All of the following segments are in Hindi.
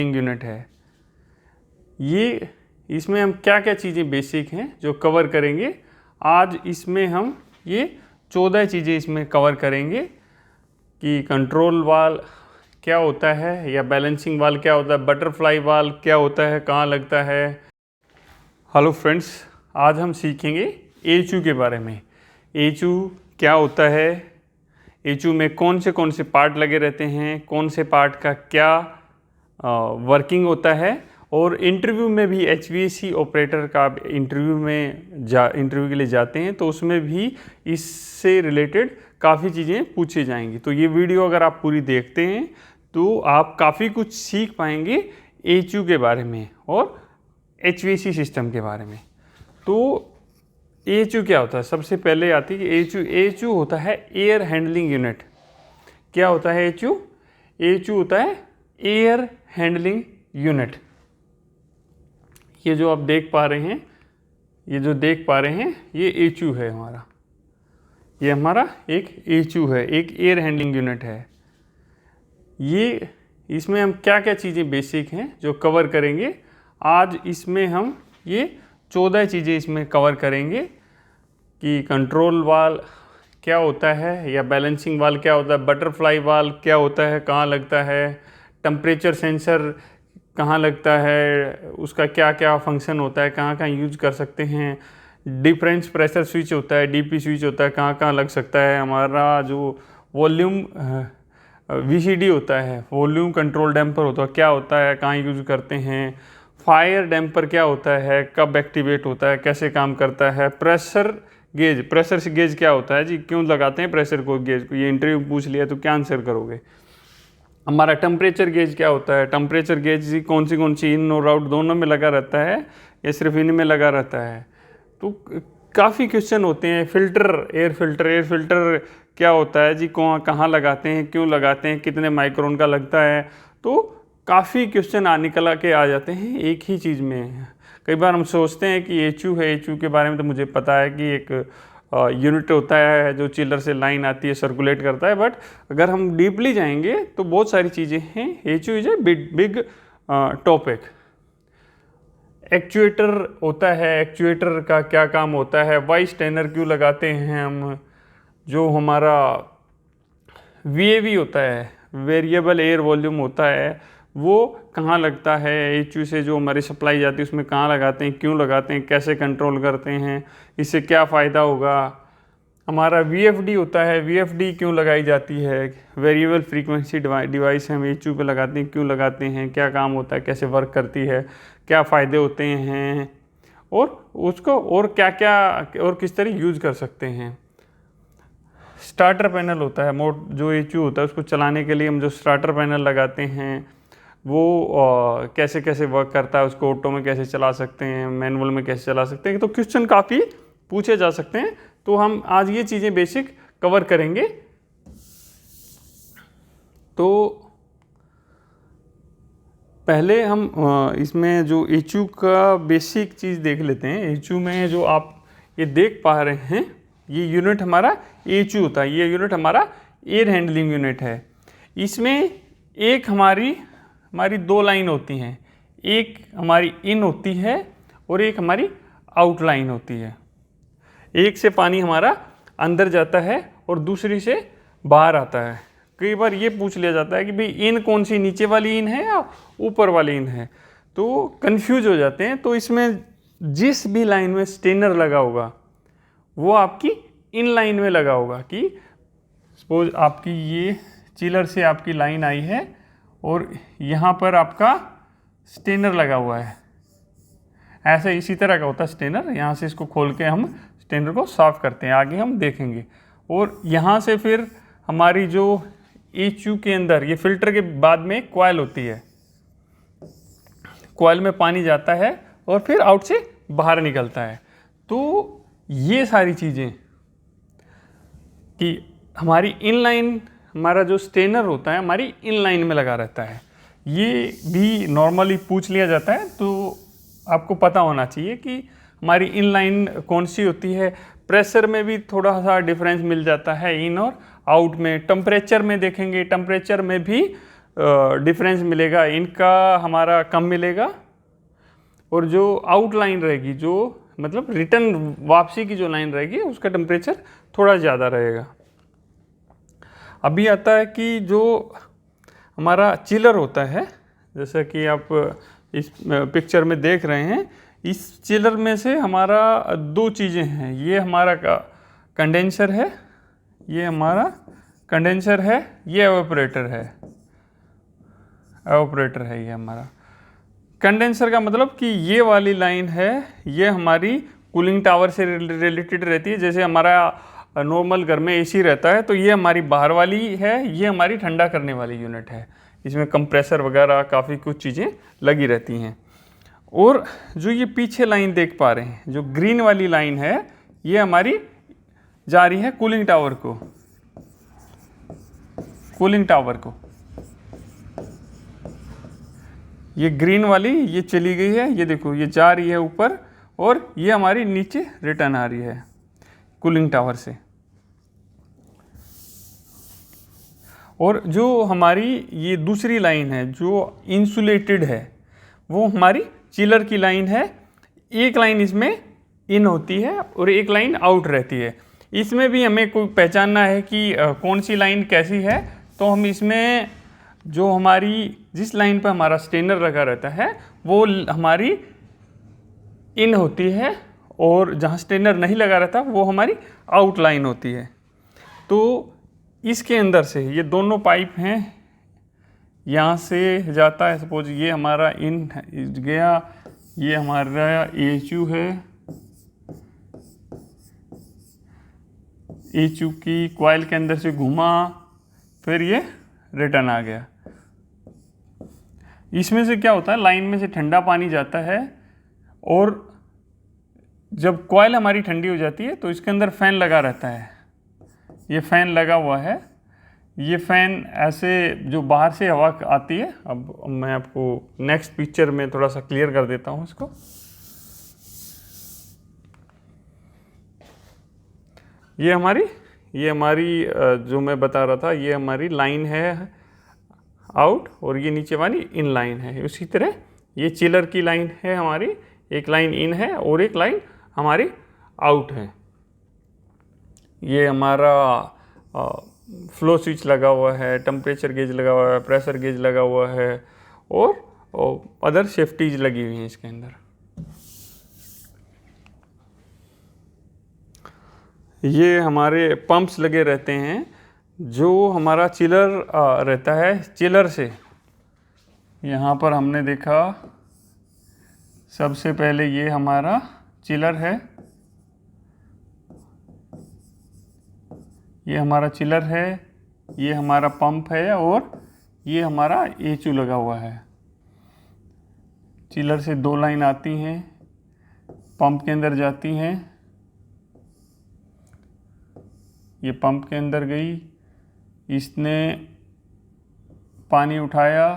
यूनिट है। ये इसमें हम क्या क्या चीज़ें बेसिक हैं जो कवर करेंगे आज। इसमें हम ये 14 चीज़ें इसमें कवर करेंगे कि कंट्रोल वाल क्या होता है या बैलेंसिंग वाल क्या होता है, बटरफ्लाई वाल क्या होता है, कहाँ लगता है। हेलो फ्रेंड्स, आज हम सीखेंगे एचयू के बारे में। एचयू क्या होता है, एचयू में कौन से पार्ट लगे रहते हैं, कौन से पार्ट का क्या वर्किंग होता है। और इंटरव्यू में भी HVAC ऑपरेटर का इंटरव्यू के लिए जाते हैं तो उसमें भी इससे रिलेटेड काफ़ी चीज़ें पूछी जाएंगी। तो ये वीडियो अगर आप पूरी देखते हैं तो आप काफ़ी कुछ सीख पाएंगे एचयू के बारे में और HVAC सिस्टम के बारे में। तो एचयू क्या होता है, सबसे पहले आती है कि एचयू होता है एयर हैंडलिंग यूनिट। क्या होता है एचयू? एचयू होता है एयर हैंडलिंग यूनिट। ये जो आप देख पा रहे हैं, ये एचयू है हमारा। ये हमारा एक एचयू है, एक एयर हैंडलिंग यूनिट है। ये इसमें हम क्या क्या चीज़ें बेसिक हैं जो कवर करेंगे आज। इसमें हम ये 14 चीज़ें इसमें कवर करेंगे कि कंट्रोल वाल क्या होता है या बैलेंसिंग वाल क्या होता है, बटरफ्लाई वाल क्या होता है, कहाँ लगता है, टेम्परेचर सेंसर कहाँ लगता है, उसका क्या क्या फंक्शन होता है, कहाँ कहाँ यूज कर सकते हैं। डिफरेंस प्रेशर स्विच होता है, DP स्विच होता है, कहाँ कहाँ लग सकता है। हमारा जो वॉल्यूम VCD होता है, वॉल्यूम कंट्रोल डैम्पर होता है, क्या होता है, कहाँ यूज करते हैं। फायर डैम्पर क्या होता है, कब एक्टिवेट होता है, कैसे काम करता है। प्रेशर गेज क्या होता है जी, क्यों लगाते हैं प्रेशर को गेज को, ये इंटरव्यू पूछ लिया तो क्या आंसर करोगे। हमारा टेम्परेचर गेज क्या होता है, टेम्परेचर गेज कौन सी इन और आउट दोनों में लगा रहता है या सिर्फ इन में लगा रहता है। तो काफ़ी क्वेश्चन होते हैं। एयर फिल्टर क्या होता है जी, कहाँ लगाते हैं, क्यों लगाते हैं, कितने माइक्रोन का लगता है। तो काफ़ी क्वेश्चन निकल के आ जाते हैं एक ही चीज़ में। कई बार हम सोचते हैं कि एचयू है, एचयू के बारे में तो मुझे पता है कि एक यूनिट होता है जो चिलर से लाइन आती है, सर्कुलेट करता है। बट अगर हम डीपली जाएंगे तो बहुत सारी चीज़ें हैं। HU is a big topic. Actuator होता है, एक्चुएटर का क्या काम होता है, वाइस टेनर क्यों लगाते हैं हम। जो हमारा VAV होता है, वेरिएबल एयर वॉल्यूम होता है, वो कहाँ लगता है। एचयू से जो हमारी सप्लाई जाती है उसमें कहाँ लगाते हैं, क्यों लगाते हैं, कैसे कंट्रोल करते हैं, इससे क्या फ़ायदा होगा। हमारा VFD होता है, VFD क्यों लगाई जाती है, वेरिएबल फ्रीक्वेंसी डिवाइस हम एचयू पे लगाते हैं, क्यों लगाते हैं, क्या काम होता है, कैसे वर्क करती है, क्या फ़ायदे होते हैं और उसको और क्या क्या और किस तरह यूज़ कर सकते हैं। स्टार्टर पैनल होता है, जो एचयू होता है उसको चलाने के लिए हम जो स्टार्टर पैनल लगाते हैं वो कैसे कैसे वर्क करता है, उसको ऑटो में कैसे चला सकते हैं, मैनुअल में कैसे चला सकते हैं। तो क्वेश्चन काफ़ी पूछे जा सकते हैं। तो हम आज ये चीज़ें बेसिक कवर करेंगे। तो पहले हम इसमें जो एचयू का बेसिक चीज़ देख लेते हैं। एचयू में जो आप ये देख पा रहे हैं, ये यूनिट हमारा एचयू होता है। ये यूनिट हमारा एयर हैंडलिंग यूनिट है। इसमें एक हमारी 2 लाइन होती हैं, एक हमारी इन होती है और एक हमारी आउट लाइन होती है। एक से पानी हमारा अंदर जाता है और दूसरी से बाहर आता है। कई बार ये पूछ लिया जाता है कि भाई इन कौन सी, नीचे वाली इन है या ऊपर वाली इन है, तो कंफ्यूज हो जाते हैं। तो इसमें जिस भी लाइन में स्टेनर लगा होगा वो आपकी इन लाइन में लगा होगा। कि सपोज आपकी ये चिलर से आपकी लाइन आई है और यहाँ पर आपका स्टेनर लगा हुआ है। ऐसे इसी तरह का होता है स्टेनर। यहाँ से इसको खोल के हम स्टेनर को साफ करते हैं, आगे हम देखेंगे। और यहाँ से फिर हमारी जो एचयू के अंदर, ये फिल्टर के बाद में कॉइल होती है, कॉइल में पानी जाता है और फिर आउट से बाहर निकलता है। तो ये सारी चीज़ें कि हमारी इनलाइन, हमारा जो स्टेनर होता है हमारी इनलाइन में लगा रहता है। ये भी नॉर्मली पूछ लिया जाता है, तो आपको पता होना चाहिए कि हमारी इनलाइन कौन सी होती है। प्रेशर में भी थोड़ा सा डिफरेंस मिल जाता है इन और आउट में। टेम्परेचर में देखेंगे, टेम्परेचर में भी डिफरेंस मिलेगा इनका हमारा कम मिलेगा, और जो आउटलाइन रहेगी, जो मतलब रिटर्न वापसी की जो लाइन रहेगी, उसका टेम्परेचर थोड़ा ज़्यादा रहेगा। अभी आता है कि जो हमारा चिलर होता है, जैसा कि आप इस पिक्चर में देख रहे हैं, इस चिलर में से हमारा दो चीज़ें हैं। ये हमारा कंडेंसर है, ये हमारा कंडेंसर है, ये एवापोरेटर है। एवापोरेटर है ये हमारा। कंडेंसर का मतलब कि ये वाली लाइन है, ये हमारी कूलिंग टावर से रिलेटेड रहती है। जैसे हमारा नॉर्मल घर में एसी रहता है, तो ये हमारी बाहर वाली है, ये हमारी ठंडा करने वाली यूनिट है। इसमें कंप्रेसर वगैरह काफ़ी कुछ चीज़ें लगी रहती हैं। और जो ये पीछे लाइन देख पा रहे हैं, जो ग्रीन वाली लाइन है, ये हमारी जा रही है कूलिंग टावर को, कूलिंग टावर को। ये ग्रीन वाली ये चली गई है, ये देखो ये जा रही है ऊपर, और ये हमारी नीचे रिटर्न आ रही है कूलिंग टावर से। और जो हमारी ये दूसरी लाइन है जो इंसुलेटेड है, वो हमारी चिलर की लाइन है। एक लाइन इसमें इन होती है और एक लाइन आउट रहती है। इसमें भी हमें कोई पहचानना है कि कौन सी लाइन कैसी है, तो हम इसमें जो हमारी जिस लाइन पर हमारा स्टेनर लगा रहता है वो हमारी इन होती है, और जहाँ स्टेनर नहीं लगा रहता वो हमारी आउट लाइन होती है। तो इसके अंदर से ये दोनों पाइप हैं, यहाँ से जाता है, सपोज ये हमारा इन गया, ये हमारा एचयू है, एचयू की कॉइल के अंदर से घुमा, फिर ये रिटर्न आ गया। इसमें से क्या होता है, लाइन में से ठंडा पानी जाता है, और जब कॉइल हमारी ठंडी हो जाती है तो इसके अंदर फ़ैन लगा रहता है। ये फ़ैन लगा हुआ है, ये फ़ैन ऐसे जो बाहर से हवा आती है। अब मैं आपको नेक्स्ट पिक्चर में थोड़ा सा क्लियर कर देता हूँ इसको। ये हमारी जो मैं बता रहा था, ये हमारी लाइन है आउट, और ये नीचे वाली इन लाइन है। उसी तरह ये चिलर की लाइन है हमारी, एक लाइन इन है और एक लाइन हमारी आउट है। ये हमारा फ्लो स्विच लगा हुआ है, टेम्परेचर गेज लगा हुआ है, प्रेशर गेज लगा हुआ है, और अदर सेफ्टीज लगी हुई हैं इसके अंदर। ये हमारे पंप्स लगे रहते हैं, जो हमारा चिलर रहता है, चिलर से यहाँ पर हमने देखा सबसे पहले ये हमारा चिलर है, ये हमारा चिलर है, ये हमारा पंप है, और ये हमारा एचयू लगा हुआ है। चिलर से दो लाइन आती हैं, पंप के अंदर जाती हैं, ये पंप के अंदर गई, इसने पानी उठाया,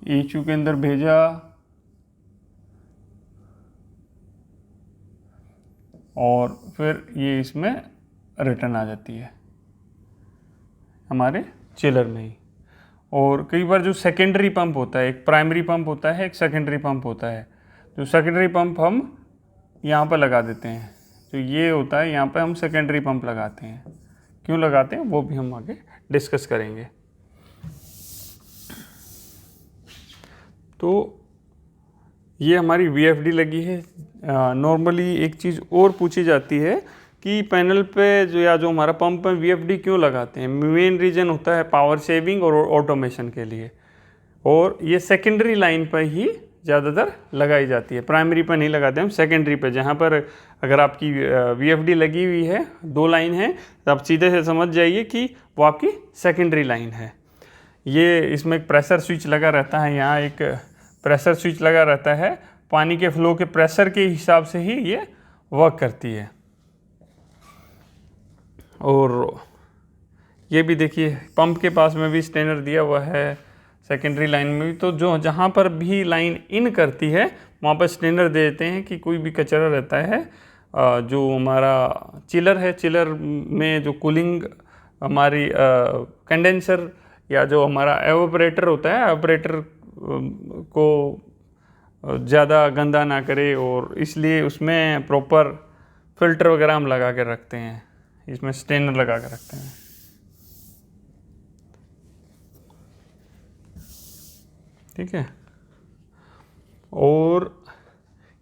एचयू के अंदर भेजा, और फिर ये इसमें रिटर्न आ जाती है हमारे चिलर में ही। और कई बार जो सेकेंडरी पंप होता है, एक प्राइमरी पंप होता है, एक सेकेंडरी पंप होता है। जो सेकेंडरी पंप हम यहाँ पर लगा देते हैं, तो ये होता है यहाँ पे हम सेकेंडरी पंप लगाते हैं। क्यों लगाते हैं वो भी हम आगे डिस्कस करेंगे। तो ये हमारी VFD लगी है। नॉर्मली एक चीज़ और पूछी जाती है कि पैनल पे जो हमारा पंप है VFD क्यों लगाते हैं। मेन रीज़न होता है पावर सेविंग और ऑटोमेशन के लिए, और ये सेकेंडरी लाइन पर ही ज़्यादातर लगाई जाती है। प्राइमरी पर नहीं लगाते हम, सेकेंडरी पे, जहाँ पर अगर आपकी VFD लगी हुई है, दो लाइन है, तो आप सीधे से समझ जाइए कि वो आपकी सेकेंडरी लाइन है। ये इसमें एक प्रेशर स्विच लगा रहता है, यहाँ एक प्रेशर स्विच लगा रहता है, पानी के फ्लो के प्रेशर के हिसाब से ही ये वर्क करती है। और ये भी देखिए पंप के पास में भी स्टेनर दिया हुआ है, सेकेंडरी लाइन में भी। तो जो जहाँ पर भी लाइन इन करती है वहाँ पर स्टेनर दे देते हैं कि कोई भी कचरा रहता है, जो हमारा चिलर है, चिलर में जो कूलिंग हमारी कंडेंसर या जो हमारा एवापोरेटर होता है, एवापोरेटर को ज़्यादा गंदा ना करे, और इसलिए उसमें प्रॉपर फिल्टर वगैरह हम लगा के रखते हैं, इसमें स्टेनर लगा के रखते हैं। ठीक है, और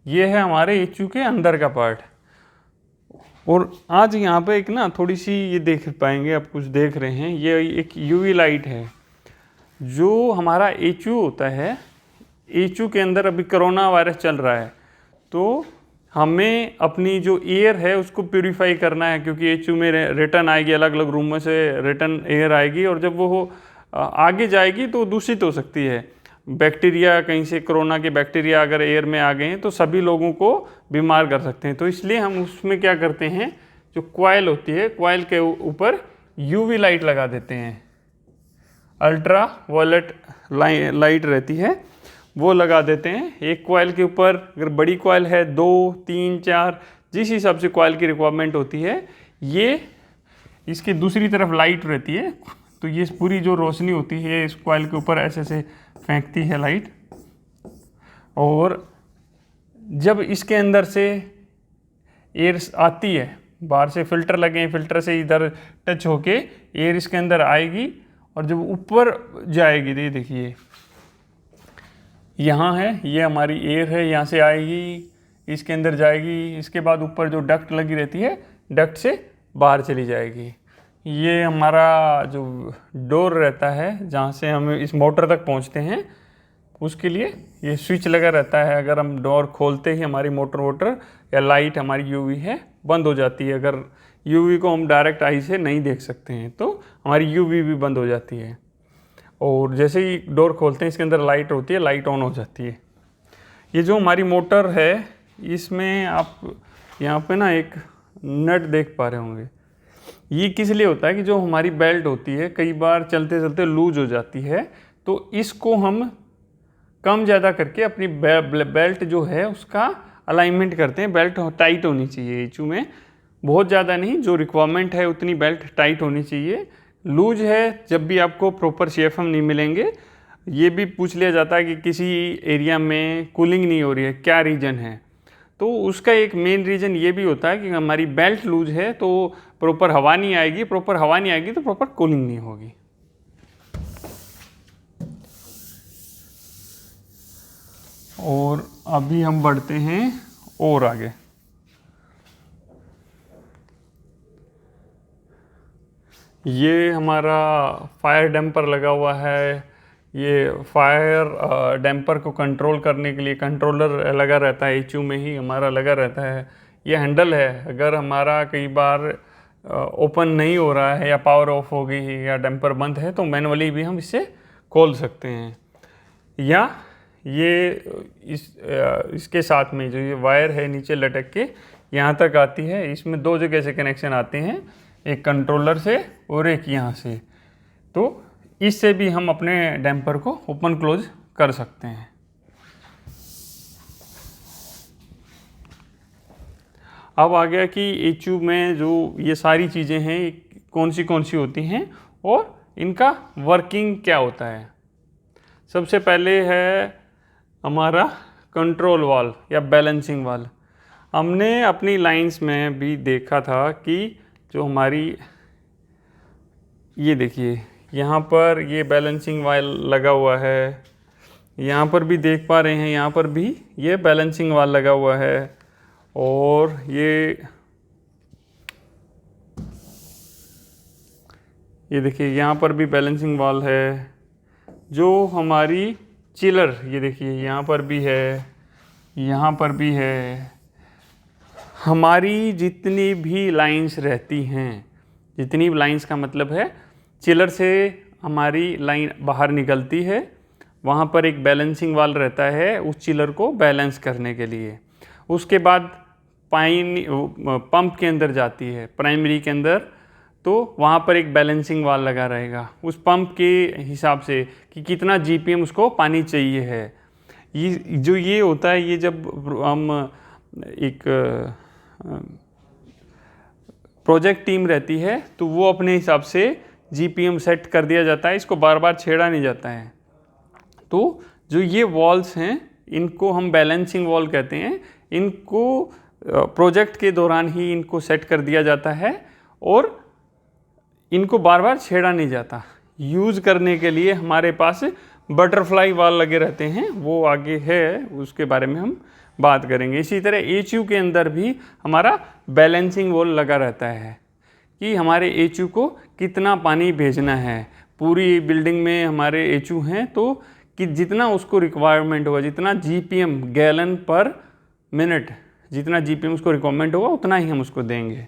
ये है हमारे एचयू के अंदर का पार्ट। और आज यहाँ पे एक ना थोड़ी सी ये देख पाएंगे, आप कुछ देख रहे हैं, ये एक यूवी लाइट है। जो हमारा एचयू होता है, एचयू के अंदर अभी कोरोना वायरस चल रहा है, तो हमें अपनी जो एयर है उसको प्यूरीफाई करना है, क्योंकि एचयू में रिटर्न आएगी, अलग अलग रूम में से रिटर्न एयर आएगी, और जब वो आगे जाएगी तो दूषित हो सकती है। बैक्टीरिया, कहीं से कोरोना के बैक्टीरिया अगर एयर में आ गए हैं तो सभी लोगों को बीमार कर सकते हैं। तो इसलिए हम उसमें क्या करते हैं, जो कॉइल होती है, कॉइल के ऊपर यूवी लाइट लगा देते हैं, अल्ट्रा वायलेट लाइट रहती है, वो लगा देते हैं एक कॉइल के ऊपर। अगर बड़ी कॉइल है 2, 3, 4, जिस हिसाब से कॉइल की रिक्वायरमेंट होती है, ये इसके दूसरी तरफ लाइट रहती है, तो ये पूरी जो रोशनी होती है इस कॉइल के ऊपर ऐसे ऐसे फेंकती है लाइट। और जब इसके अंदर से एयर आती है, बाहर से फिल्टर लगे हैं, फिल्टर से इधर टच होके एयर इसके अंदर आएगी, और जब ऊपर जाएगी, ये देखिए यहाँ है, ये हमारी एयर है, यहाँ से आएगी, इसके अंदर जाएगी, इसके बाद ऊपर जो डक्ट लगी रहती है, डक्ट से बाहर चली जाएगी। ये हमारा जो डोर रहता है, जहाँ से हम इस मोटर तक पहुँचते हैं, उसके लिए ये स्विच लगा रहता है। अगर हम डोर खोलते ही हमारी मोटर या लाइट हमारी यूवी है बंद हो जाती है। अगर यूवी को हम डायरेक्ट आई से नहीं देख सकते हैं तो हमारी यूवी भी बंद हो जाती है। और जैसे ही डोर खोलते हैं, इसके अंदर लाइट होती है, लाइट ऑन हो जाती है। ये जो हमारी मोटर है, इसमें आप यहाँ पे ना एक नट देख पा रहे होंगे। ये किस लिए होता है कि जो हमारी बेल्ट होती है, कई बार चलते चलते लूज हो जाती है, तो इसको हम कम ज़्यादा करके अपनी बेल्ट जो है उसका अलाइनमेंट करते हैं। बेल्ट टाइट होनी चाहिए एचयू में, बहुत ज़्यादा नहीं, जो रिक्वायरमेंट है उतनी बेल्ट टाइट होनी चाहिए। लूज है, जब भी आपको प्रॉपर CFM नहीं मिलेंगे। ये भी पूछ लिया जाता है कि किसी एरिया में कूलिंग नहीं हो रही है, क्या रीज़न है, तो उसका एक मेन रीज़न ये भी होता है कि हमारी बेल्ट लूज है तो प्रॉपर हवा नहीं आएगी, प्रॉपर हवा नहीं आएगी तो प्रॉपर कूलिंग नहीं होगी। और अभी हम बढ़ते हैं और आगे। ये हमारा फायर डैम्पर लगा हुआ है। ये फायर डैम्पर को कंट्रोल करने के लिए कंट्रोलर लगा रहता है, एचयू में ही हमारा लगा रहता है। ये हैंडल है, अगर हमारा कई बार ओपन नहीं हो रहा है या पावर ऑफ हो गई है या डैम्पर बंद है तो मैनुअली भी हम इसे खोल सकते हैं। या ये इसके साथ में जो ये वायर है नीचे लटक के यहाँ तक आती है, इसमें 2 जगह से कनेक्शन आते हैं, एक कंट्रोलर से और एक यहाँ से, तो इससे भी हम अपने डैम्पर को ओपन क्लोज कर सकते हैं। अब आ गया कि एचयू में जो ये सारी चीज़ें हैं कौन सी होती हैं और इनका वर्किंग क्या होता है। सबसे पहले है हमारा कंट्रोल वाल्व या बैलेंसिंग वाल्व। हमने अपनी लाइंस में भी देखा था कि जो हमारी ये देखिए यहाँ पर ये बैलेंसिंग वाल्व लगा हुआ है, यहाँ पर भी देख पा रहे हैं, यहाँ पर भी ये बैलेंसिंग वाल्व लगा हुआ है, और ये देखिए यहाँ पर भी बैलेंसिंग वाल्व है। जो हमारी चिलर, ये देखिए यहाँ पर भी है, यहाँ पर भी है। हमारी जितनी भी लाइंस रहती हैं, जितनी भी लाइंस का मतलब है चिलर से हमारी लाइन बाहर निकलती है, वहाँ पर एक बैलेंसिंग वाल्व रहता है उस चिलर को बैलेंस करने के लिए। उसके बाद पंप के अंदर जाती है, प्राइमरी के अंदर, तो वहाँ पर एक बैलेंसिंग वाल्व लगा रहेगा उस पंप के हिसाब से कि कितना GPM उसको पानी चाहिए है। ये होता है, ये जब हम एक प्रोजेक्ट टीम रहती है तो वो अपने हिसाब से जीपीएम सेट कर दिया जाता है, इसको बार बार छेड़ा नहीं जाता है। तो जो ये वॉल्स हैं इनको हम बैलेंसिंग वॉल कहते हैं। इनको प्रोजेक्ट के दौरान ही इनको सेट कर दिया जाता है और इनको बार बार छेड़ा नहीं जाता। यूज़ करने के लिए हमारे पास बटरफ्लाई वॉल लगे रहते हैं, वो आगे है, उसके बारे में हम बात करेंगे। इसी तरह एचयू के अंदर भी हमारा बैलेंसिंग वॉल लगा रहता है कि हमारे एचयू को कितना पानी भेजना है। पूरी बिल्डिंग में हमारे एचयू हैं तो कि जितना उसको रिक्वायरमेंट होगा, जितना जीपीएम गैलन पर मिनट, जितना जीपीएम उसको रिक्वायरमेंट होगा उतना ही हम उसको देंगे।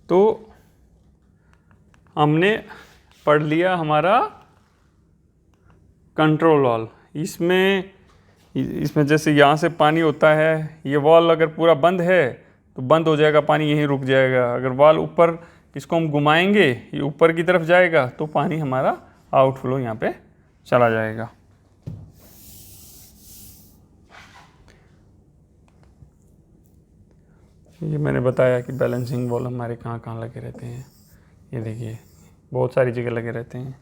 तो हमने पढ़ लिया हमारा कंट्रोल वॉल। इसमें जैसे यहाँ से पानी होता है, ये वॉल अगर पूरा बंद है तो बंद हो जाएगा, पानी यहीं रुक जाएगा। अगर वॉल ऊपर, इसको हम घुमाएंगे, ये ऊपर की तरफ जाएगा तो पानी हमारा आउटफ्लो यहाँ पे चला जाएगा। ये मैंने बताया कि बैलेंसिंग वॉल हमारे कहाँ कहाँ लगे रहते हैं। ये देखिए बहुत सारी जगह लगे रहते हैं।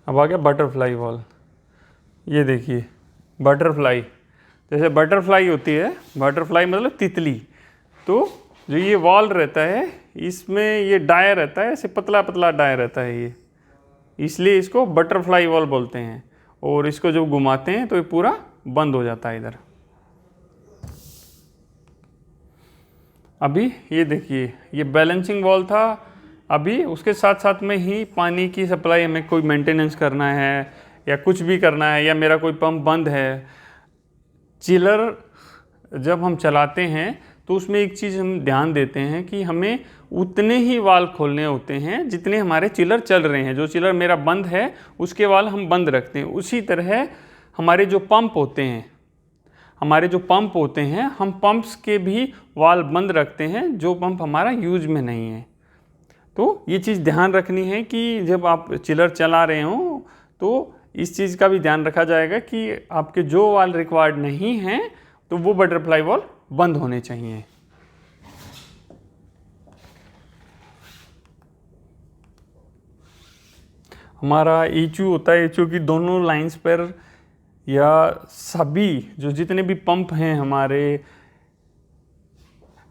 अब आ गया बटरफ्लाई वॉल। ये देखिए बटरफ्लाई, जैसे बटरफ्लाई होती है, बटरफ्लाई मतलब तितली, तो जो ये वॉल रहता है इसमें ये डाई रहता है, ऐसे पतला पतला डाई रहता है ये, इसलिए इसको बटरफ्लाई वॉल बोलते हैं। और इसको जब घुमाते हैं तो ये पूरा बंद हो जाता है इधर। अभी ये देखिए ये बैलेंसिंग वॉल था। अभी उसके साथ साथ में ही पानी की सप्लाई, हमें कोई मेंटेनेंस करना है या कुछ भी करना है, या मेरा कोई पंप बंद है, चिलर जब हम चलाते हैं तो उसमें एक चीज़ हम ध्यान देते हैं कि हमें उतने ही वाल्व खोलने होते हैं जितने हमारे चिलर चल रहे हैं। जो चिलर मेरा बंद है उसके वाल्व हम बंद रखते हैं। उसी तरह हमारे जो पंप होते हैं, हम पंप्स के भी वाल्व बंद रखते हैं जो पंप हमारा यूज में नहीं है। तो ये चीज़ ध्यान रखनी है कि जब आप चिलर चला रहे हो तो इस चीज़ का भी ध्यान रखा जाएगा कि आपके जो वाल्व रिक्वायर्ड नहीं हैं तो वो बटरफ्लाई वाल्व बंद होने चाहिए। हमारा एचयू होता है, एचयू की दोनों लाइंस पर या सभी जो जितने भी पंप हैं हमारे,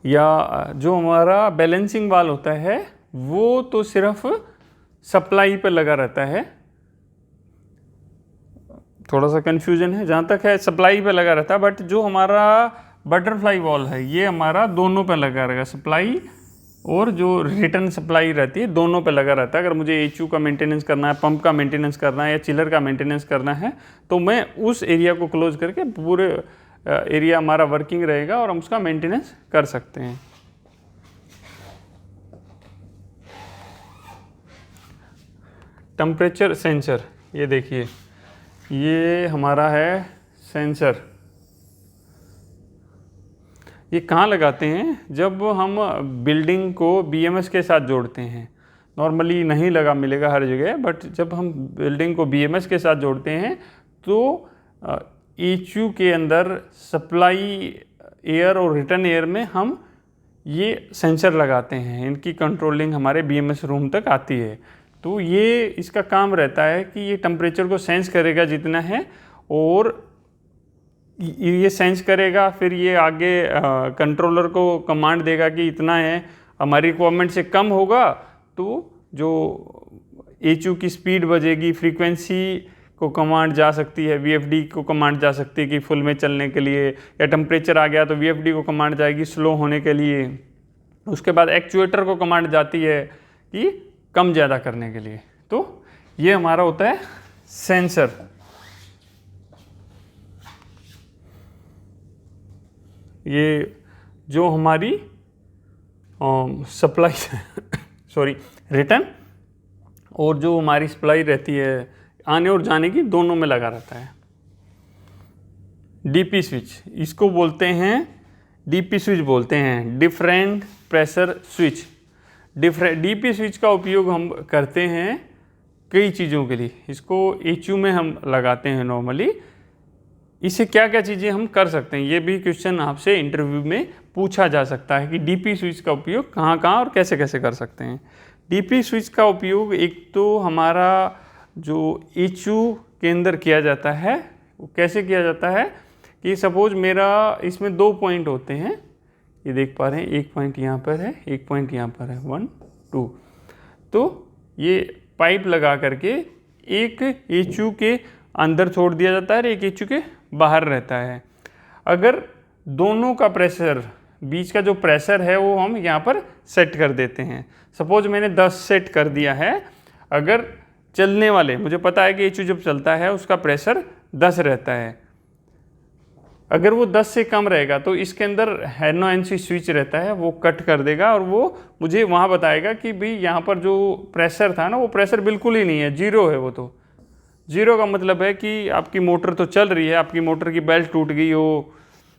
या जो हमारा बैलेंसिंग वाल्व होता है वो तो सिर्फ सप्लाई पे लगा रहता है। थोड़ा सा कंफ्यूजन है, जहाँ तक है सप्लाई पे लगा रहता है, बट जो हमारा बटरफ्लाई वॉल है ये हमारा दोनों पे लगा रहेगा। सप्लाई और जो रिटर्न सप्लाई रहती है दोनों पे लगा रहता है। अगर मुझे एचयू का मेंटेनेंस करना है, पंप का मेंटेनेंस करना है या चिलर का मेंटेनेंस करना है तो मैं उस एरिया को क्लोज करके पूरे एरिया हमारा वर्किंग रहेगा और हम उसका मेंटेनेंस कर सकते हैं। टेम्परेचर सेंसर, ये देखिए ये हमारा है सेंसर। ये कहाँ लगाते हैं? जब हम बिल्डिंग को बीएमएस के साथ जोड़ते हैं। नॉर्मली नहीं लगा मिलेगा हर जगह, बट जब हम बिल्डिंग को बीएमएस के साथ जोड़ते हैं तो एचयू के अंदर सप्लाई एयर और रिटर्न एयर में हम ये सेंसर लगाते हैं। इनकी कंट्रोलिंग हमारे बीएमएस रूम तक आती है। तो ये इसका काम रहता है कि ये टेम्परेचर को सेंस करेगा जितना है, और ये सेंस करेगा, फिर ये आगे कंट्रोलर को कमांड देगा कि इतना है, हमारी रिक्वायरमेंट से कम होगा तो जो एचयू की स्पीड बढ़ेगी, फ्रीक्वेंसी को कमांड जा सकती है, वीएफडी को कमांड जा सकती है कि फुल में चलने के लिए, या टेम्परेचर आ गया तो वीएफडी को कमांड जाएगी स्लो होने के लिए। उसके बाद एक्चुएटर को कमांड जाती है कि कम ज़्यादा करने के लिए। तो ये हमारा होता है सेंसर। ये जो हमारी सप्लाई सॉरी रिटर्न और जो हमारी सप्लाई रहती है आने और जाने की, दोनों में लगा रहता है। डीपी स्विच, इसको बोलते हैं डीपी स्विच बोलते हैं, different pressure switch. DP switch का उपयोग हम करते हैं कई चीज़ों के लिए। इसको एचयू में हम लगाते हैं नॉर्मली। इससे क्या क्या चीज़ें हम कर सकते हैं, ये भी क्वेश्चन आपसे इंटरव्यू में पूछा जा सकता है कि डीपी स्विच का उपयोग कहाँ कहाँ और कैसे कैसे कर सकते हैं। डीपी स्विच का उपयोग एक तो हमारा जो एचयू के अंदर किया जाता है, वो कैसे किया जाता है कि सपोज मेरा इसमें 2 पॉइंट होते हैं, ये देख पा रहे हैं, एक पॉइंट यहाँ पर है, एक पॉइंट यहाँ पर है, 1 2। तो ये पाइप लगा करके एक एचयू के अंदर छोड़ दिया जाता है और एक एचयू के बाहर रहता है। अगर दोनों का प्रेशर, बीच का जो प्रेशर है वो हम यहाँ पर सेट कर देते हैं। सपोज मैंने 10 सेट कर दिया है। अगर चलने वाले, मुझे पता है कि एचयू जब चलता है उसका प्रेशर 10 रहता है, अगर वो 10 से कम रहेगा तो इसके अंदर NONC स्विच रहता है, वो कट कर देगा और वो मुझे वहाँ बताएगा कि भाई यहाँ पर जो प्रेशर था ना, वो प्रेशर बिल्कुल ही नहीं है, जीरो है। वो तो जीरो का मतलब है कि आपकी मोटर तो चल रही है, आपकी मोटर की बेल्ट टूट गई हो,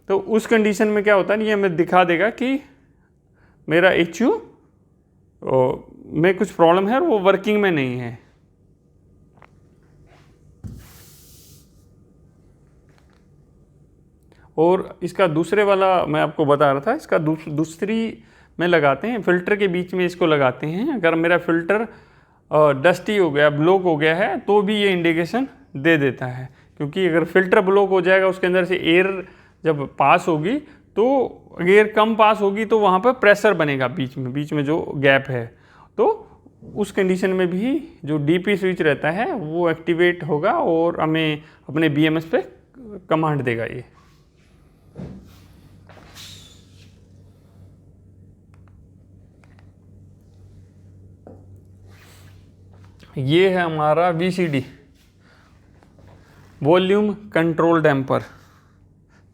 तो उस कंडीशन में क्या होता है, ये हमें दिखा देगा कि मेरा एचयू में कुछ प्रॉब्लम है और वो वर्किंग में नहीं है। और इसका दूसरे वाला मैं आपको बता रहा था, इसका दूसरी में लगाते हैं, फिल्टर के बीच में इसको लगाते हैं। अगर मेरा फिल्टर डस्टी हो गया, ब्लॉक हो गया है, तो भी ये इंडिकेशन दे देता है, क्योंकि अगर फिल्टर ब्लॉक हो जाएगा, उसके अंदर से एयर जब पास होगी तो एयर कम पास होगी तो वहाँ पर प्रेशर बनेगा बीच में जो गैप है, तो उस कंडीशन में भी जो डीपी स्विच रहता है वो एक्टिवेट होगा और हमें अपने BMS पे कमांड देगा। ये है हमारा VCD, वॉल्यूम कंट्रोल डैम्पर।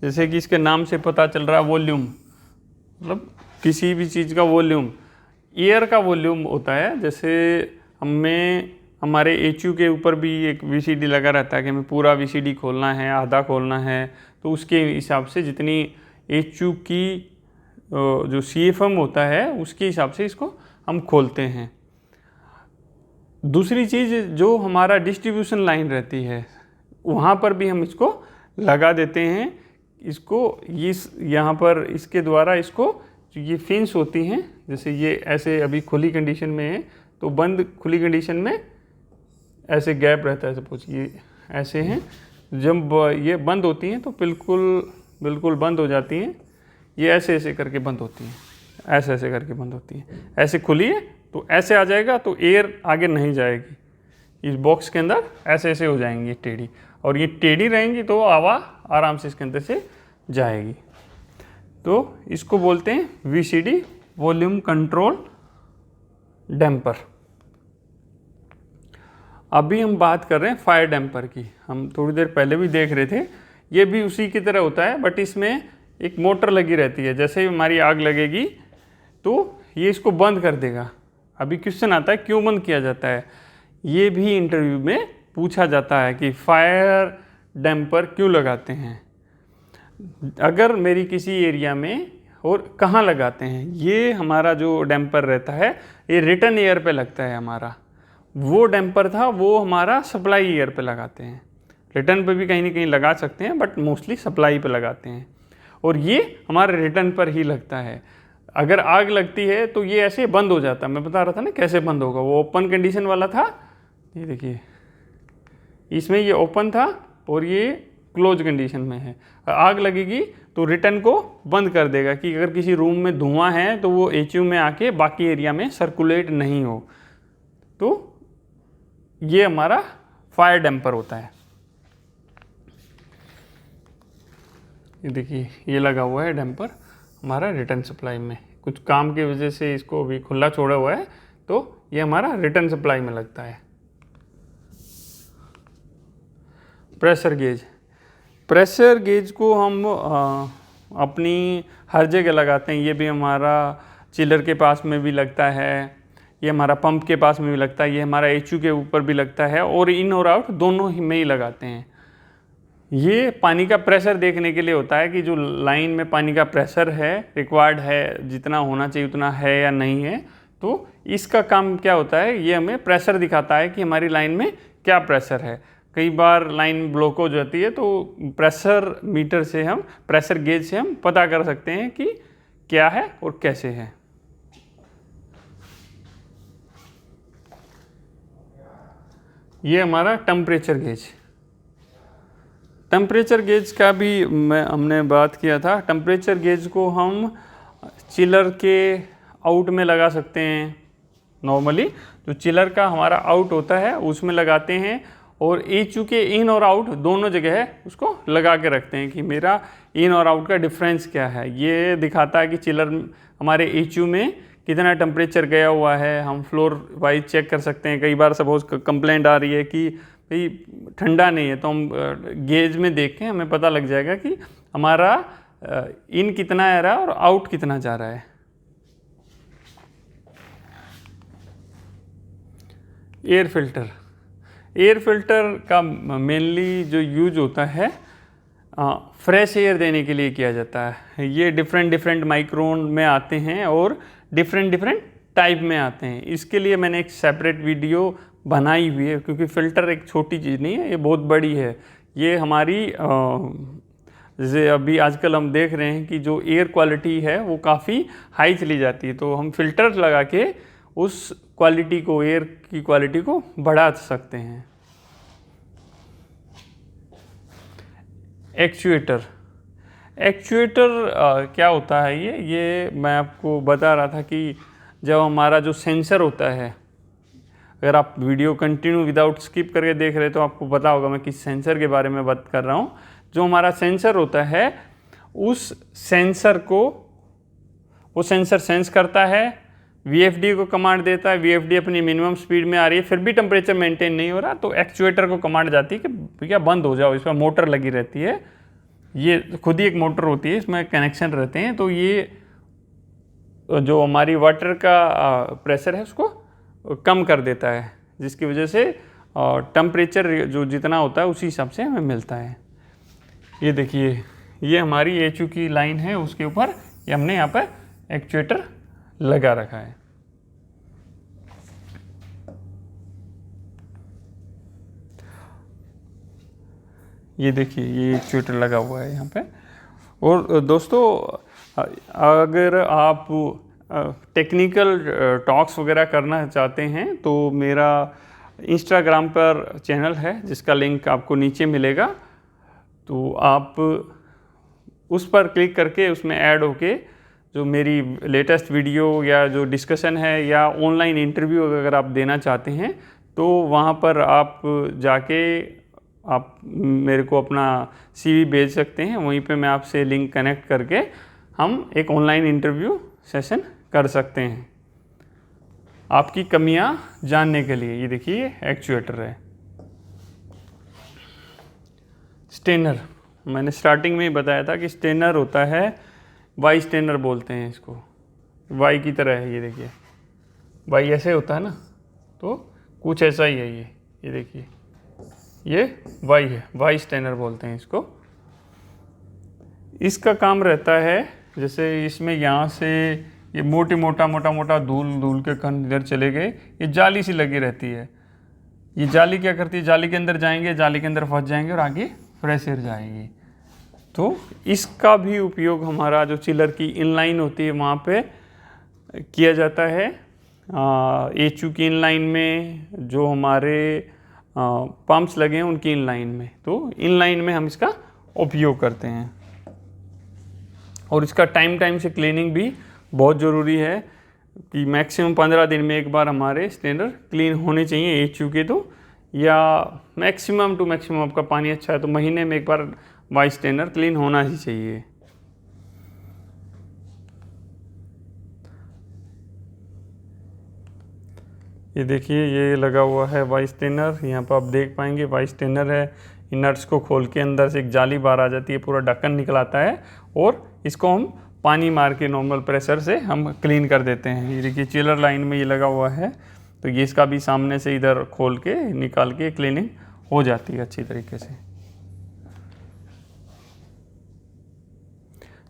जैसे कि इसके नाम से पता चल रहा है, वॉल्यूम मतलब किसी भी चीज़ का वॉल्यूम, एयर का वॉल्यूम होता है। जैसे हमारे एचयू के ऊपर भी एक VCD लगा रहता है कि हमें पूरा VCD खोलना है, आधा खोलना है, तो उसके हिसाब से जितनी एचयू की जो CFM होता है उसके हिसाब से इसको हम खोलते हैं। दूसरी चीज़, जो हमारा डिस्ट्रीब्यूशन लाइन रहती है वहाँ पर भी हम इसको लगा देते हैं। इसको यहाँ पर इसके द्वारा इसको जो ये फिन्स होती हैं, जैसे ये ऐसे अभी खुली कंडीशन में है तो बंद, खुली कंडीशन में ऐसे गैप रहता है, सपोज ये ऐसे हैं, जब ये बंद होती हैं तो बिल्कुल बंद हो जाती हैं। ये ऐसे ऐसे करके बंद होती हैं, ऐसे ऐसे करके बंद होती हैं। ऐसे खुली है तो ऐसे आ जाएगा तो एयर आगे नहीं जाएगी, इस बॉक्स के अंदर ऐसे ऐसे हो जाएंगी टेढ़ी, और ये टेढ़ी रहेंगी तो हवा आराम से इसके अंदर से जाएगी। तो इसको बोलते हैं VCD, वॉल्यूम कंट्रोल डैम्पर। अभी हम बात कर रहे हैं फायर डैम्पर की। हम थोड़ी देर पहले भी देख रहे थे, ये भी उसी की तरह होता है, बट इसमें एक मोटर लगी रहती है। जैसे ही हमारी आग लगेगी तो ये इसको बंद कर देगा। अभी क्वेश्चन आता है क्यों बंद किया जाता है, ये भी इंटरव्यू में पूछा जाता है कि फायर डैम्पर क्यों लगाते हैं, अगर मेरी किसी एरिया में, और कहाँ लगाते हैं। ये हमारा जो डैम्पर रहता है ये रिटर्न एयर पे लगता है हमारा। वो डैम्पर था वो हमारा सप्लाई एयर पे लगाते हैं, रिटर्न पे भी कहीं ना कहीं लगा सकते हैं, बट मोस्टली सप्लाई पे लगाते हैं। और ये हमारे रिटर्न पर ही लगता है। अगर आग लगती है तो ये ऐसे बंद हो जाता है। मैं बता रहा था ना कैसे बंद होगा, वो ओपन कंडीशन वाला था, ये देखिए इसमें ये ओपन था और ये क्लोज कंडीशन में है। आग लगेगी तो रिटर्न को बंद कर देगा कि अगर किसी रूम में धुआं है तो वो एचयू में आके बाकी एरिया में सर्कुलेट नहीं हो। तो ये हमारा फायर डैम्पर होता है। ये देखिए ये लगा हुआ है डैम्पर हमारा रिटर्न सप्लाई में, कुछ काम की वजह से इसको अभी खुला छोड़ा हुआ है, तो ये हमारा रिटर्न सप्लाई में लगता है। प्रेशर गेज को हम अपनी हर जगह लगाते हैं। ये भी हमारा चिलर के पास में भी लगता है, ये हमारा पंप के पास में भी लगता है, ये हमारा एचयू के ऊपर भी लगता है, और इन और आउट दोनों ही में ही लगाते हैं। ये पानी का प्रेशर देखने के लिए होता है कि जो लाइन में पानी का प्रेशर है, रिक्वायर्ड है, जितना होना चाहिए उतना है या नहीं है। तो इसका काम क्या होता है, ये हमें प्रेशर दिखाता है कि हमारी लाइन में क्या प्रेशर है। कई बार लाइन ब्लॉक हो जाती है, तो प्रेशर मीटर से हम, प्रेशर गेज से हम पता कर सकते हैं कि क्या है और कैसे है। ये हमारा टेम्परेचर गेज। टेम्परेचर गेज का भी हमने बात किया था। टेम्परेचर गेज को हम चिलर के आउट में लगा सकते हैं। नॉर्मली जो चिलर का हमारा आउट होता है उसमें लगाते हैं, और एचयू के इन और आउट दोनों जगह है उसको लगा के रखते हैं कि मेरा इन और आउट का डिफरेंस क्या है। ये दिखाता है कि चिलर हमारे एचयू में कितना टेम्परेचर गया हुआ है। हम फ्लोर वाइज चेक कर सकते हैं। कई बार सपोज कंप्लेंट आ रही है कि भाई ठंडा नहीं है, तो हम गेज में देख के हमें पता लग जाएगा कि हमारा इन कितना आ रहा है और आउट कितना जा रहा है। Air filter. एयर फिल्टर का मेनली जो यूज होता है फ्रेश एयर देने के लिए किया जाता है। ये डिफरेंट माइक्रोन में आते हैं और डिफरेंट टाइप में आते हैं। इसके लिए मैंने एक सेपरेट वीडियो बनाई हुई है, क्योंकि फ़िल्टर एक छोटी चीज़ नहीं है, ये बहुत बड़ी है। ये हमारी जैसे अभी आजकल हम देख रहे हैं कि जो एयर क्वालिटी है वो काफ़ी हाई चली जाती है, तो हम फिल्टर लगा के उस क्वालिटी को, एयर की क्वालिटी को बढ़ा सकते हैं। एक्चुएटर। एक्चुएटर क्या होता है ये मैं आपको बता रहा था कि जब हमारा जो सेंसर होता है, अगर आप वीडियो कंटिन्यू विदाउट स्किप करके देख रहे हैं तो आपको पता होगा मैं किस सेंसर के बारे में बात कर रहा हूँ। जो हमारा सेंसर होता है उस सेंसर को, वो सेंसर सेंस करता है, VFD को कमांड देता है। VFD अपनी मिनिमम स्पीड में आ रही है, फिर भी टेम्परेचर मेंटेन नहीं हो रहा, तो एक्चुएटर को कमांड जाती है कि भैया बंद हो जाओ। इसमें मोटर लगी रहती है, ये खुद ही एक मोटर होती है, इसमें कनेक्शन रहते हैं। तो ये जो हमारी वाटर का प्रेशर है उसको कम कर देता है, जिसकी वजह से टेम्परेचर जो जितना होता है उसी हिसाब से हमें मिलता है। ये देखिए, ये हमारी एचयू की लाइन है, उसके ऊपर ये हमने यहाँ पर एक्चुएटर लगा रखा है। ये देखिए, ये एक्चुएटर लगा हुआ है यहाँ पे। और दोस्तों, अगर आप टेक्निकल टॉक्स वगैरह करना चाहते हैं तो मेरा इंस्टाग्राम पर चैनल है जिसका लिंक आपको नीचे मिलेगा, तो आप उस पर क्लिक करके उसमें ऐड होके जो मेरी लेटेस्ट वीडियो या जो डिस्कशन है या ऑनलाइन इंटरव्यू अगर आप देना चाहते हैं तो वहाँ पर आप जाके आप मेरे को अपना CV भेज सकते हैं। वहीं पे मैं आपसे लिंक कनेक्ट करके हम एक ऑनलाइन इंटरव्यू सेशन कर सकते हैं आपकी कमियां जानने के लिए। ये देखिए एक्चुएटर है। स्टेनर, मैंने स्टार्टिंग में ही बताया था कि स्टेनर होता है, वाई स्टेनर बोलते हैं इसको, वाई की तरह है। ये देखिए, वाई ऐसे होता है ना, तो कुछ ऐसा ही है ये देखिए, ये वाई है, वाई स्टेनर बोलते हैं इसको। इसका काम रहता है, जैसे इसमें यहाँ से ये मोटा धूल के कण इधर चले गए, ये जाली सी लगी रहती है। ये जाली क्या करती है, जाली के अंदर जाएंगे, जाली के अंदर फंस जाएंगे और आगे फ्रेश एयर जाएगी। तो इसका भी उपयोग हमारा जो चिलर की इनलाइन होती है वहाँ पे किया जाता है। एचयू की इनलाइन में, जो हमारे पंप्स लगे हैं उनकी इनलाइन में, तो इनलाइन में हम इसका उपयोग करते हैं। और इसका टाइम से क्लीनिंग भी बहुत ज़रूरी है कि मैक्सिमम 15 दिन में एक बार हमारे स्टेनर क्लीन होने चाहिए एचयू के, तो या मैक्सिमम टू मैक्सिमम आपका पानी अच्छा है तो महीने में एक बार वाई स्टेनर क्लीन होना ही चाहिए। ये देखिए, ये लगा हुआ है वाई स्टेनर। यहाँ पर आप देख पाएंगे वाई स्टेनर है। नट्स को खोल के अंदर से एक जाली बाहर आ जाती है, पूरा ढक्कन निकल आता है और इसको हम पानी मार के नॉर्मल प्रेशर से हम क्लीन कर देते हैं। ये देखिए, चिलर लाइन में ये लगा हुआ है, तो ये इसका भी सामने से इधर खोल के निकाल के क्लीनिंग हो जाती है अच्छी तरीके से।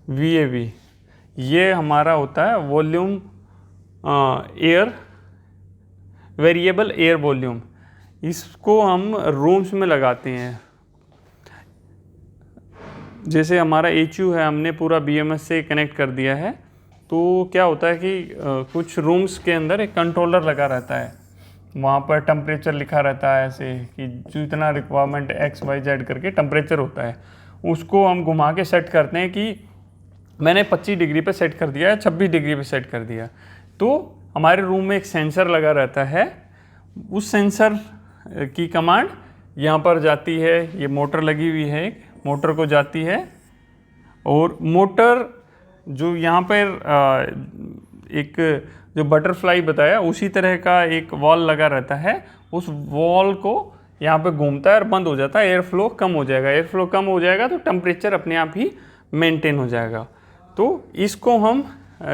VAV, ये हमारा होता है volume air, variable air volume. इसको हम रूम्स में लगाते हैं। जैसे हमारा HU है, हमने पूरा BMS से कनेक्ट कर दिया है, तो क्या होता है कि कुछ रूम्स के अंदर एक कंट्रोलर लगा रहता है, वहाँ पर टेम्परेचर लिखा रहता है ऐसे कि जो इतना रिक्वायरमेंट XYZ करके टेम्परेचर होता है, उसको हम घुमा के सेट करते हैं कि मैंने 25 डिग्री पे सेट कर दिया है, 26 डिग्री पे सेट कर दिया। तो हमारे रूम में एक सेंसर लगा रहता है, उस सेंसर की कमांड यहाँ पर जाती है, ये मोटर लगी हुई है, मोटर को जाती है, और मोटर जो यहाँ पर एक जो बटरफ्लाई बताया उसी तरह का एक वॉल लगा रहता है, उस वॉल को यहाँ पे घूमता है और बंद हो जाता है, एयर फ्लो कम हो जाएगा। एयर फ्लो कम हो जाएगा तो टेम्परेचर अपने आप ही मेंटेन हो जाएगा। तो इसको हम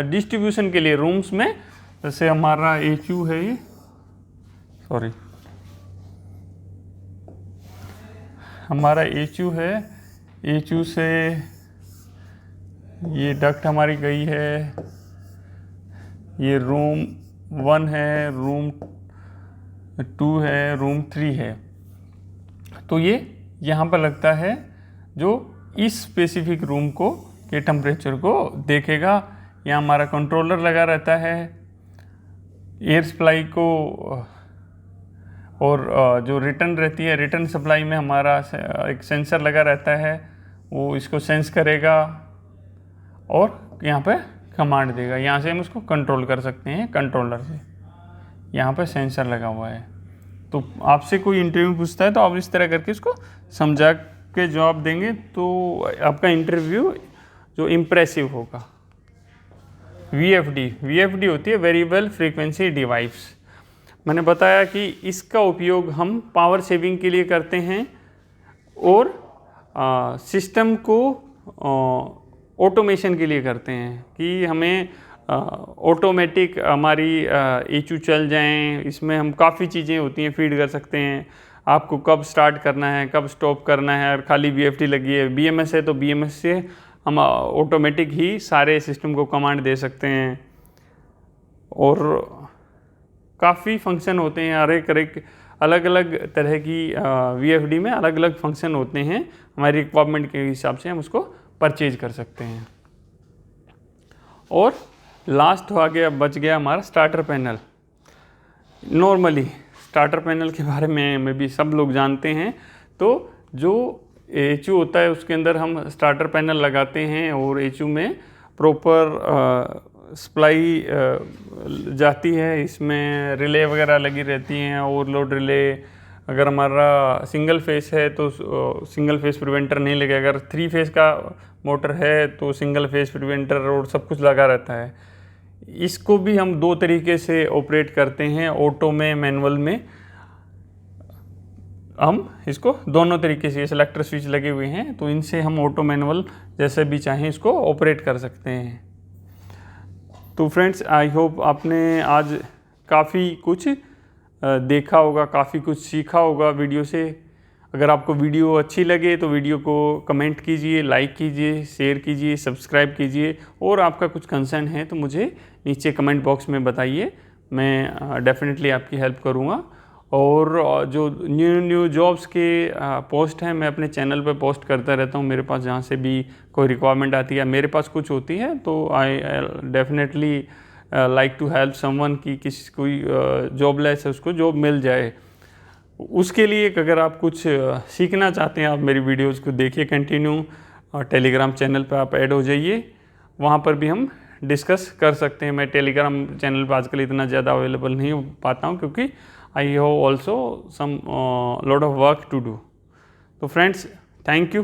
डिस्ट्रीब्यूशन के लिए रूम्स में, जैसे हमारा HU है, ये सॉरी हमारा HU है, HU से ये डक्ट हमारी गई है, ये रूम 1 है, रूम 2 है, रूम 3 है, तो ये यहाँ पर लगता है जो इस स्पेसिफिक रूम को के टेम्परेचर को देखेगा। यहाँ हमारा कंट्रोलर लगा रहता है, एयर सप्लाई को, और जो रिटर्न रहती है, रिटर्न सप्लाई में हमारा एक सेंसर लगा रहता है, वो इसको सेंस करेगा और यहाँ पे कमांड देगा। यहाँ से हम उसको कंट्रोल कर सकते हैं कंट्रोलर से, यहाँ पे सेंसर लगा हुआ है। तो आपसे कोई इंटरव्यू पूछता है तो आप इस तरह करके उसको समझा के जवाब देंगे तो आपका इंटरव्यू जो इम्प्रेसिव होगा। VFD होती है वेरिएबल फ्रीक्वेंसी डिवाइस। मैंने बताया कि इसका उपयोग हम पावर सेविंग के लिए करते हैं और सिस्टम को ऑटोमेशन के लिए करते हैं कि हमें ऑटोमेटिक हमारी HU चल जाएं। इसमें हम काफ़ी चीज़ें होती हैं, फीड कर सकते हैं आपको कब स्टार्ट करना है, कब स्टॉप करना है। और खाली VFD लगी है, BMS है तो BMS से हम ऑटोमेटिक ही सारे सिस्टम को कमांड दे सकते हैं। और काफ़ी फंक्शन होते हैं, हर एक अलग अलग तरह की VFD में अलग अलग फंक्शन होते हैं, हमारी रिक्वायरमेंट के हिसाब से हम उसको परचेज कर सकते हैं। और लास्ट हो गया, बच गया हमारा starter panel. Normally starter panel के बारे में भी सब लोग जानते हैं। तो जो HU होता है उसके अंदर हम स्टार्टर पैनल लगाते हैं और HU में प्रॉपर सप्लाई जाती है, इसमें रिले वगैरह लगी रहती हैं, ओवरलोड रिले। अगर हमारा सिंगल फेस है तो सिंगल फेस प्रिवेंटर नहीं लगेगा, अगर 3 फेस का मोटर है तो सिंगल फेस प्रिवेंटर और सब कुछ लगा रहता है। इसको भी हम 2 तरीके से ऑपरेट करते हैं, ऑटो में, मैनुअल में। हम इसको दोनों तरीके से, सेलेक्टर स्विच लगे हुए हैं तो इनसे हम ऑटो मैनुअल जैसे भी चाहें इसको ऑपरेट कर सकते हैं। तो फ्रेंड्स, आई होप आपने आज काफ़ी कुछ देखा होगा, काफ़ी कुछ सीखा होगा वीडियो से। अगर आपको वीडियो अच्छी लगे तो वीडियो को कमेंट कीजिए, लाइक कीजिए, शेयर कीजिए, सब्सक्राइब कीजिए। और आपका कुछ कंसर्न है तो मुझे नीचे कमेंट बॉक्स में बताइए, मैं डेफिनेटली आपकी हेल्प करूँगा। और जो न्यू जॉब्स के पोस्ट हैं मैं अपने चैनल पे पोस्ट करता रहता हूँ। मेरे पास जहाँ से भी कोई रिक्वायरमेंट आती है, मेरे पास कुछ होती है तो I definitely like to help someone कि किसी कोई जॉबलेस है उसको जॉब मिल जाए। उसके लिए अगर आप कुछ सीखना चाहते हैं, आप मेरी वीडियोज़ को देखिए कंटिन्यू, और टेलीग्राम चैनल पर आप ऐड हो जाइए, वहाँ पर भी हम डिस्कस कर सकते हैं। मैं टेलीग्राम चैनल पर आजकल इतना ज़्यादा अवेलेबल नहीं हो पाता हूँ क्योंकि I have also some lot of work to do. So friends, thank you.